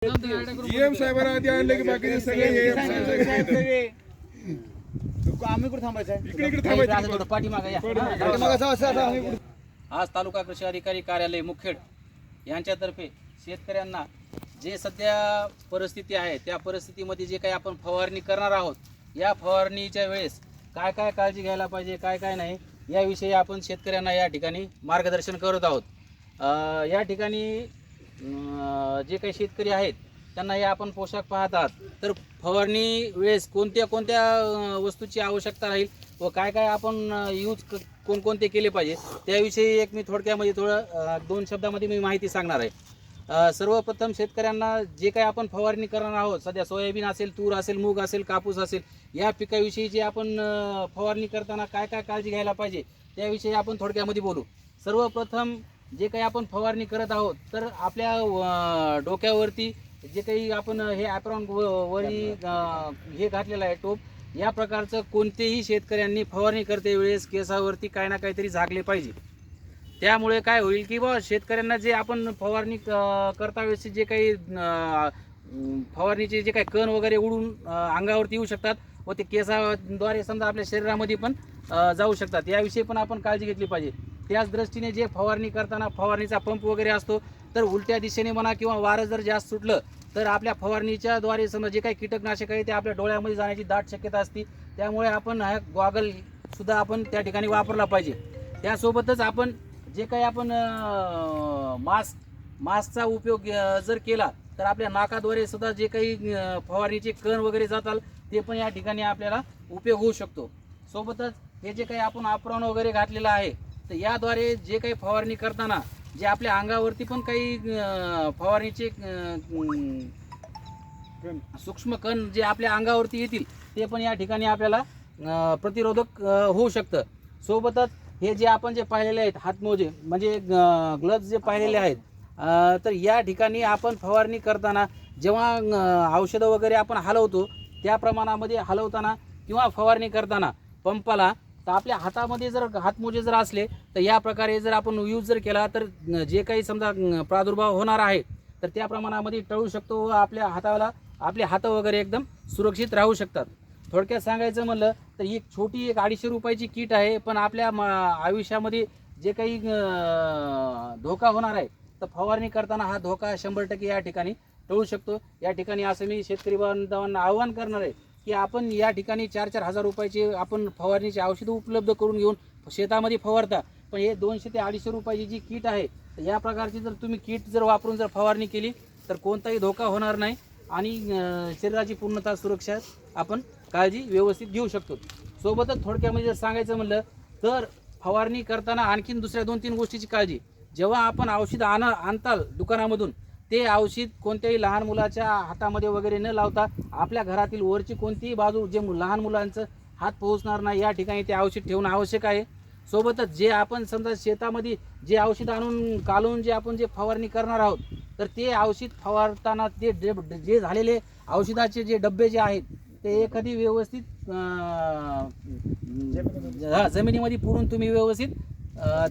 GM साहेबांना आधी आणले की बाकीचे सगळे आम्ही कुठे थांबायचं इकडे इकडे थांबायचं. थोडं पाठीमागे या. आज तालुका कृषी अधिकारी कार्यालय मुखेड यांच्यातर्फे शेतकऱ्यांना जे सध्या परिस्थिती आहे त्या परिस्थितीमध्ये जे काही आपण फवारणी करणार आहोत या फवारणीच्या वेळेस काय काय काळजी घ्यायला पाहिजे काय काय नाही याविषयी आपण शेतकऱ्यांना या ठिकाणी मार्गदर्शन करत आहोत. या ठिकाणी जे काही शेतकरी आहेत त्यांना हे आपण पोशाख पाहत आहात तर फवारणी वेळेस कोणत्या कोणत्या वस्तूची आवश्यकता राहील व काय काय आपण यूज कोणकोणते केले पाहिजे त्याविषयी एक मी थोडक्यामध्ये थोडं 2 शब्दामध्ये मी माहिती सांगणार आहे. सर्वप्रथम शेतकऱ्यांना जे काही आपण फवारणी करणार आहोत सध्या सोयाबीन असेल तूर असेल मूग असेल कापूस असेल या पिकाविषयी जे आपण फवारणी करताना काय काय काळजी घ्यायला पाहिजे त्याविषयी आपण थोडक्यामध्ये बोलू. सर्वप्रथम जे काही आपण फवारणी करत आहोत तर आपल्या डोक्यावरती जे काही आपण हे ॲप्रॉन वरी हे घातलेलं आहे टोप या प्रकारचं कोणतेही शेतकऱ्यांनी फवारणी करते वेळेस केसावरती काय ना काहीतरी झाकले पाहिजे. त्यामुळे काय होईल की बा शेतकऱ्यांना जे आपण फवारणी करता वेळेस जे काही फवारणीचे जे काही कण वगैरे उडून अंगावरती येऊ शकतात व ते केसाद्वारे समजा आपल्या शरीरामध्ये पण जाऊ शकतात याविषयी पण आपण काळजी घेतली पाहिजे. त्याच दृष्टीने जे फवारणी करताना फवारणीचा पंप वगैरे असतो तर उलट्या दिशेने म्हणा किंवा वारं जर जास्त सुटलं तर आपल्या फवारणीच्या द्वारे समजा जे काही कीटकनाशक आहे ते आपल्या डोळ्यामध्ये जाण्याची दाट शक्यता असते. त्यामुळे आपण हा गॉगल सुद्धा आपण त्या ठिकाणी वापरला पाहिजे. त्यासोबतच आपण जे काही आपण मास्कचा उपयोग जर केला तर आपल्या नाकाद्वारे सुद्धा जे काही फवारणीचे कण वगैरे जातात ते पण या ठिकाणी आपल्याला उपयोग होऊ शकतो. सोबतच हे जे काही आपण ॲप्रॉन वगैरे घातलेलं आहे तर याद्वारे जे काही फवारणी करताना जे आपल्या अंगावरती पण काही फवारणीचे सूक्ष्म कण जे आपल्या अंगावरती येतील ते पण या ठिकाणी आपल्याला प्रतिरोधक होऊ शकतं. सोबतच हे जे आपण जे पाहिलेले आहेत हातमोजे म्हणजे ग्लव्ज जे पाहिलेले आहेत तर या ठिकाणी आपण फवारणी करताना जेव्हा औषधं वगैरे आपण हलवतो त्या प्रमाणामध्ये हलवताना किंवा फवारणी करताना पंपाला तर आपल्या हातामध्ये जर हातमोजे जर असले तर या प्रकारे जर आपण यूज जर केला तर जे काही समजा प्रादुर्भाव होणार आहे तर त्या प्रमाणामध्ये टळू शकतो व आपल्या हाताला आपले हात वगैरे एकदम सुरक्षित राहू शकतात. थोडक्यात सांगायचं म्हणलं तर ही छोटी एक 250 रुपयाची किट आहे पण आपल्या आयुष्यामध्ये जे काही धोका होणार आहे तर फवारणी करताना हा धोका 100% या ठिकाणी टळू शकतो. या ठिकाणी असं मी शेतकरी बांधवांना आवाहन करणार आहे की आपण या ठिकाणी 4-4 हजार रुपयाचे आपण फवारणीचे औषधं उपलब्ध करून घेऊन शेतामध्ये फवारता पण हे 200 ते 250 रुपयाची जी किट आहे तर या प्रकारची जर तुम्ही किट जर वापरून जर फवारणी केली तर कोणताही धोका होणार नाही आणि शरीराची पूर्णतः सुरक्षा आपण काळजी व्यवस्थित घेऊ शकतो. सोबतच थोडक्यामध्ये जर सांगायचं म्हणलं तर फवारणी करताना आणखीन दुसऱ्या 2-3 गोष्टीची काळजी. जेव्हा आपण औषध आणताल दुकानामधून ते औषध कोणत्याही लहान मुलाच्या हातामध्ये वगैरे न लावता आपल्या घरातील वरची कोणतीही बाजू जे लहान मुलांचं हात पोहोचणार नाही या ठिकाणी ते औषध ठेवणं आवश्यक आहे. सोबतच जे आपण समजा शेतामध्ये जे औषध आणून काढून जे आपण जे फवारणी करणार आहोत तर ते औषध फवारताना ते जे झालेले औषधाचे जे डब्बे जे आहेत ते एखादी व्यवस्थित जमिनीमध्ये पुरून तुम्ही व्यवस्थित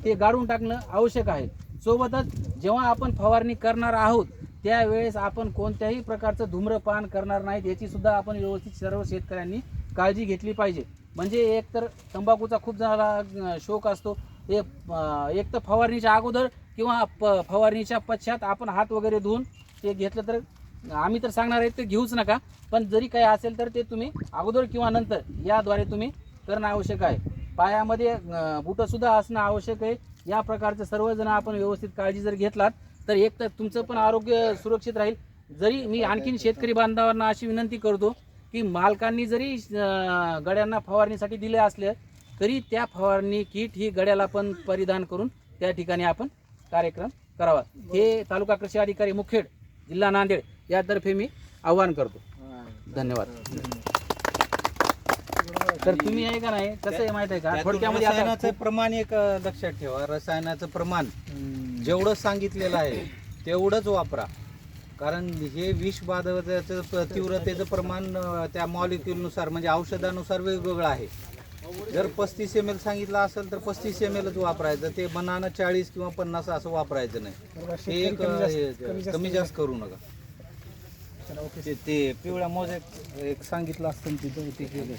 ते गाडून टाकणं आवश्यक आहे. सोबतच जेव्हा आपण फवारणी करणार आहोत त्यावेळेस आपण कोणत्याही प्रकारचं धूम्रपान करणार नाहीत याची सुद्धा आपण व्यवस्थित सर्व शेतकऱ्यांनी काळजी घेतली पाहिजे. म्हणजे एक तर तंबाखूचा खूप जणाला शौक असतो एक तर फवारणीच्या अगोदर किंवा फवारणीच्या पश्चात आपण हात वगैरे धुवून ते घेतलं तर आम्ही तर सांगणार आहे ते घेऊच नका पण जरी काही असेल तर ते तुम्ही अगोदर किंवा नंतर याद्वारे तुम्ही करणं आवश्यक आहे. पायामध्ये बुटंसुद्धा असणं आवश्यक आहे. या प्रकारचं सर्वजण आपण व्यवस्थित काळजी जर घेतलात तर एक तर तुमचं पण आरोग्य सुरक्षित राहील. जरी मी आणखीन शेतकरी बांधवांना अशी विनंती करतो की मालकांनी जरी गड्यांना फवारणीसाठी दिले असले तरी त्या फवारणी किट ही गड्याला पण परिधान करून त्या ठिकाणी आपण कार्यक्रम करावा. हे तालुका कृषी अधिकारी मुखेड जिल्हा नांदेड यातर्फे मी आवाहन करतो. धन्यवाद. तर तुम्ही आहे का नाही कसं आहे माहिती आहे का थोडक्यामध्ये रसायनाचं प्रमाण एक लक्षात ठेवा. रसायनाचं प्रमाण जेवढं सांगितलेलं आहे तेवढंच वापरा कारण हे विष बाधकाचं तीव्रतेचं प्रमाण त्या मॉलिक्यूलनुसार म्हणजे औषधानुसार वेगवेगळं आहे. जर 35 ml सांगितलं असेल तर 35 mlच वापरायचं. ते बनानं 40 किंवा 50 असं वापरायचं नाही. हे कमी जास्त करू नका. ते पिवळ्या मोज्यात एक सांगितलं असतं तिथं ते केलं